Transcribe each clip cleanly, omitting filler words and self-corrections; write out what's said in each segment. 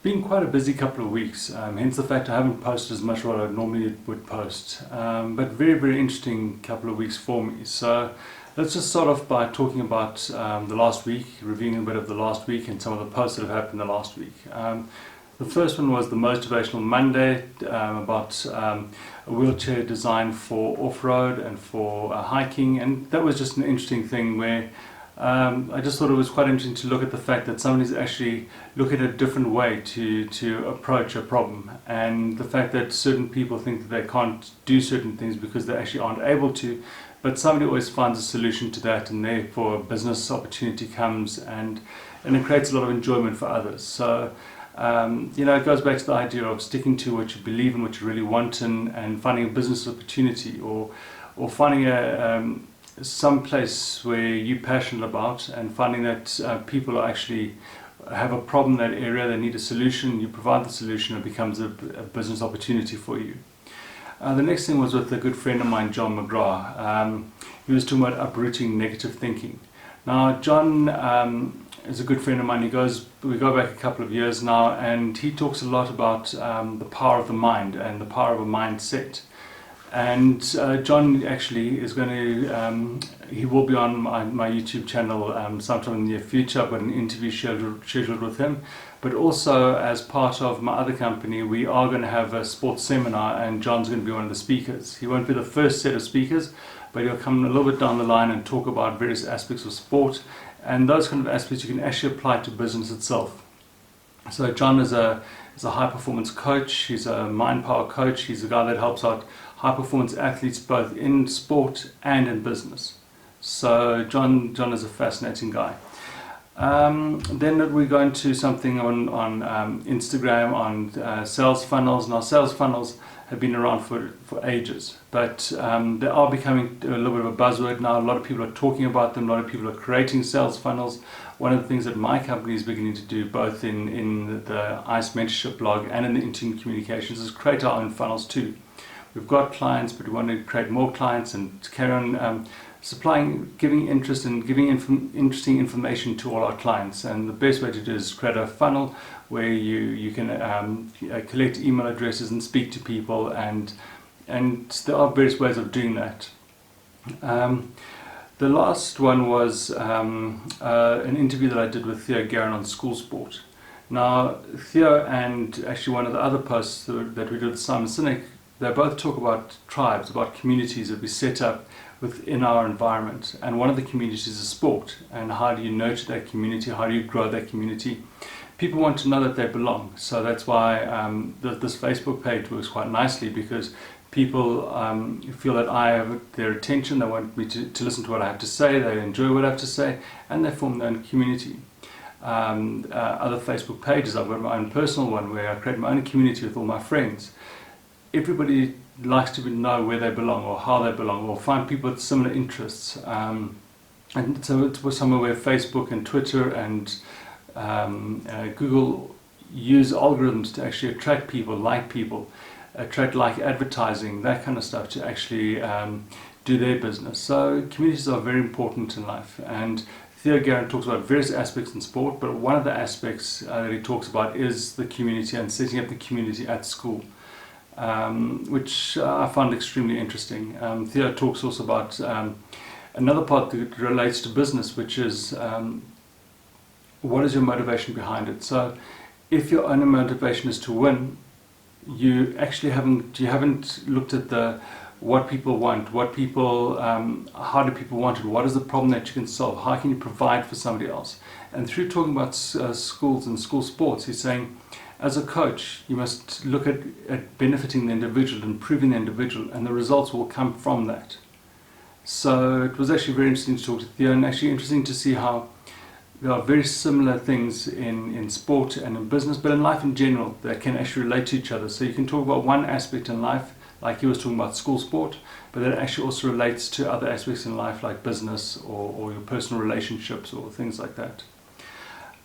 been quite a busy couple of weeks, hence the fact I haven't posted as much as what I normally would post, but very interesting couple of weeks for me. So let's just start off by talking about the last week, reviewing a bit of the last week and some of the posts that have happened the last week. The first one was the Motivational Monday, about a wheelchair designed for off-road and for hiking, and that was just an interesting thing where I just thought it was quite interesting to look at the fact that somebody's actually looking at a different way to approach a problem, and the fact that certain people think that they can't do certain things because they actually aren't able to, but somebody always finds a solution to that, and therefore a business opportunity comes and it creates a lot of enjoyment for others. So it goes back to the idea of sticking to what you believe in, what you really want, and finding a business opportunity or finding some place where you're passionate about, and finding that people actually have a problem in that area, they need a solution, you provide the solution, it becomes a business opportunity for you. The next thing was with a good friend of mine, John McGraw. He was talking about uprooting negative thinking. Now, John is a good friend of mine. We go back a couple of years now, and he talks a lot about the power of the mind and the power of a mindset. And John actually is going to, he will be on my YouTube channel sometime in the near future. I've got an interview scheduled with him. But also, as part of my other company, we are going to have a sports seminar, and John's going to be one of the speakers. He won't be the first set of speakers, but he'll come a little bit down the line and talk about various aspects of sport, and those kind of aspects you can actually apply to business itself. So John is a high performance coach, he's a mind power coach, he's a guy that helps out high performance athletes both in sport and in business. So John is a fascinating guy. Then we go into something on Instagram on sales funnels. Now, sales funnels have been around for ages, but they are becoming a little bit of a buzzword now. A lot of people are talking about them, a lot of people are creating sales funnels. One of the things that my company is beginning to do, both in the ICE Mentorship Blog and in the Internet Communications, is create our own funnels too. We've got clients, but we want to create more clients and to carry on supplying, giving interest and giving interesting information to all our clients. And the best way to do is create a funnel where you can collect email addresses and speak to people, and there are various ways of doing that. The last one was an interview that I did with Theo Garrun on school sport. Now, Theo and actually one of the other posts that we did with Sinek, they both talk about tribes, about communities that we set up within our environment, and one of the communities is sport. And how do you nurture that community? How do you grow that community? People want to know that they belong, so that's why this Facebook page works quite nicely, because people feel that I have their attention, they want me to listen to what I have to say, they enjoy what I have to say, and they form their own community. Other Facebook pages, I've got my own personal one where I create my own community with all my friends. Everybody likes to know where they belong or how they belong, or find people with similar interests. And so it was somewhere where Facebook and Twitter and Google use algorithms to actually attract people, attract like advertising, that kind of stuff, to actually do their business. So communities are very important in life, and Theo Garrun talks about various aspects in sport, but one of the aspects that he talks about is the community and setting up the community at school. Which I found extremely interesting. Theo talks also about another part that relates to business, which is what is your motivation behind it. So if your only motivation is to win, you actually haven't looked at what people want, how do people want it, what is the problem that you can solve, how can you provide for somebody else. And through talking about schools and school sports, he's saying, as a coach, you must look at benefiting the individual, improving the individual, and the results will come from that. So it was actually very interesting to talk to Theo, and actually interesting to see how there are very similar things in sport and in business, but in life in general, that can actually relate to each other. So you can talk about one aspect in life, like he was talking about school sport, but that actually also relates to other aspects in life, like business or your personal relationships or things like that.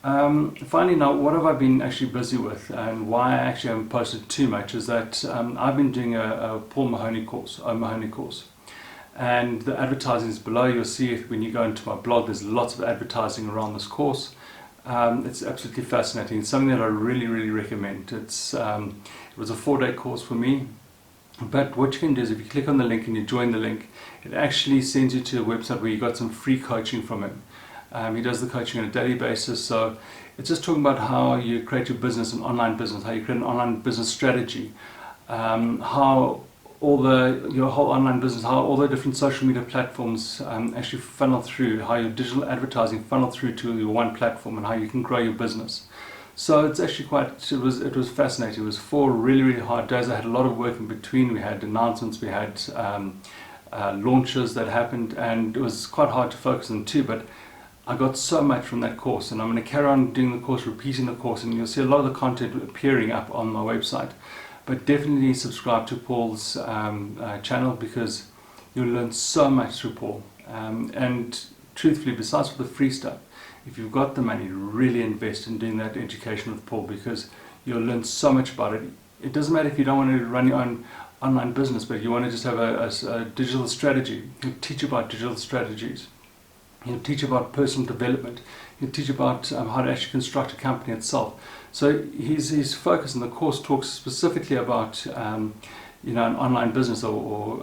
Finally, now, what have I been actually busy with, and why I actually haven't posted too much, is that I've been doing a Paul Mahoney course, and the advertising is below. You'll see it when you go into my blog. There's lots of advertising around this course. It's absolutely fascinating. It's something that I really, really recommend. It was a 4-day course for me. But what you can do is if you click on the link and you join the link, it actually sends you to a website where you got some free coaching from him. He does the coaching on a daily basis. So it's just talking about how you create your business, an online business, how you create an online business strategy, how your whole online business, how all the different social media platforms actually funnel through, how your digital advertising funnel through to your one platform, and how you can grow your business. So it's actually it was fascinating. It was 4 really, really hard days. I had a lot of work in between. We had announcements, we had launches that happened, and it was quite hard to focus on too, but I got so much from that course, and I'm going to carry on doing the course, repeating the course, and you'll see a lot of the content appearing up on my website. But definitely subscribe to Paul's channel, because you'll learn so much through Paul. And truthfully, besides for the free stuff, if you've got the money, really invest in doing that education with Paul, because you'll learn so much about it. It doesn't matter if you don't want to run your own online business, but you want to just have a digital strategy. He'll teach you about digital strategies. He'll teach you about personal development. He'll teach you about how to actually construct a company itself. So his focus in the course talks specifically about an online business or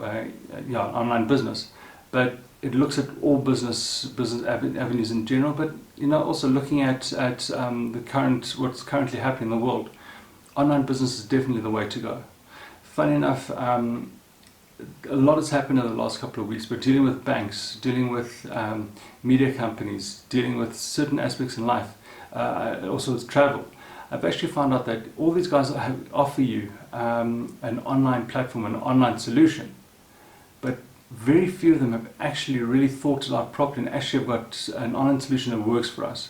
online business, but it looks at all business avenues in general, but also looking at what's currently happening in the world. Online business is definitely the way to go. Funny enough, a lot has happened in the last couple of weeks, but dealing with banks, dealing with media companies, dealing with certain aspects in life, also with travel, I've actually found out that all these guys offer you an online platform, an online solution, but very few of them have actually really thought it out properly and actually have got an online solution that works for us.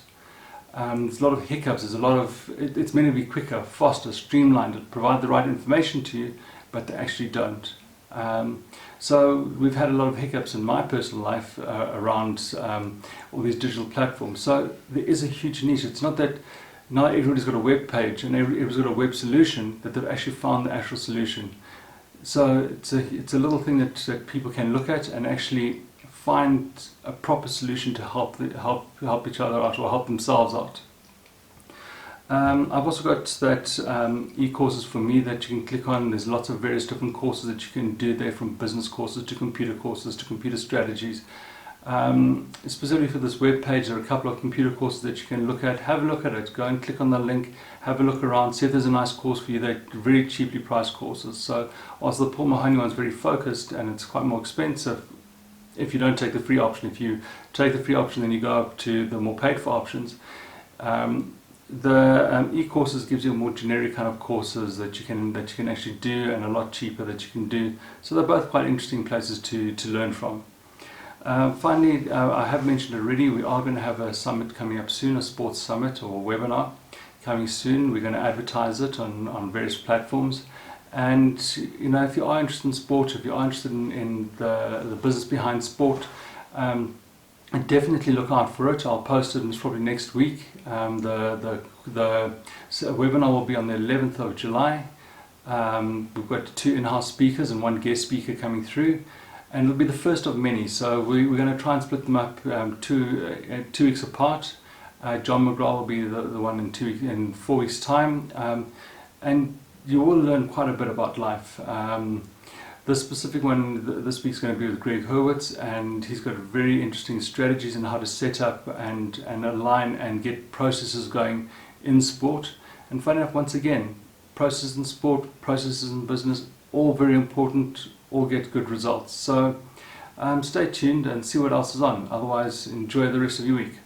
There's a lot of hiccups, it's meant to be quicker, faster, streamlined, to provide the right information to you, but they actually don't. So we've had a lot of hiccups in my personal life around all these digital platforms. So there is a huge niche. It's not that not everybody's got a web page and everybody's got a web solution, that they've actually found the actual solution. So it's a little thing that people can look at and actually find a proper solution to help each other out or help themselves out. I've also got that e-courses for me that you can click on. There's lots of various different courses that you can do there, from business courses to computer strategies. Specifically for this web page, there are a couple of computer courses that you can look at. Have a look at it. Go and click on the link. Have a look around. See if there's a nice course for you. They're very cheaply priced courses. So whilst the Paul Mahoney one's very focused and it's quite more expensive, if you don't take the free option, if you take the free option, then you go up to the more paid for options. The e-courses gives you more generic kind of courses that you can actually do, and a lot cheaper that you can do. So they're both quite interesting places to learn from. Finally, I have mentioned already, we are going to have a summit coming up soon, a sports summit or webinar coming soon. We're going to advertise it on various platforms. And if you are interested in sport, if you are interested in the business behind sport, definitely look out for it. I'll post it, and it's probably next week. The webinar will be on the 11th of July. We've got 2 in-house speakers and 1 guest speaker coming through, and it'll be the first of many. So we're going to try and split them up 2 weeks apart. John McGraw will be the one in 4 weeks' time, and you will learn quite a bit about life. This specific one this week's going to be with Greg Hurwitz, and he's got very interesting strategies on how to set up and align and get processes going in sport. And funny enough, once again, processes in sport, processes in business, all very important, all get good results. So stay tuned and see what else is on. Otherwise, enjoy the rest of your week.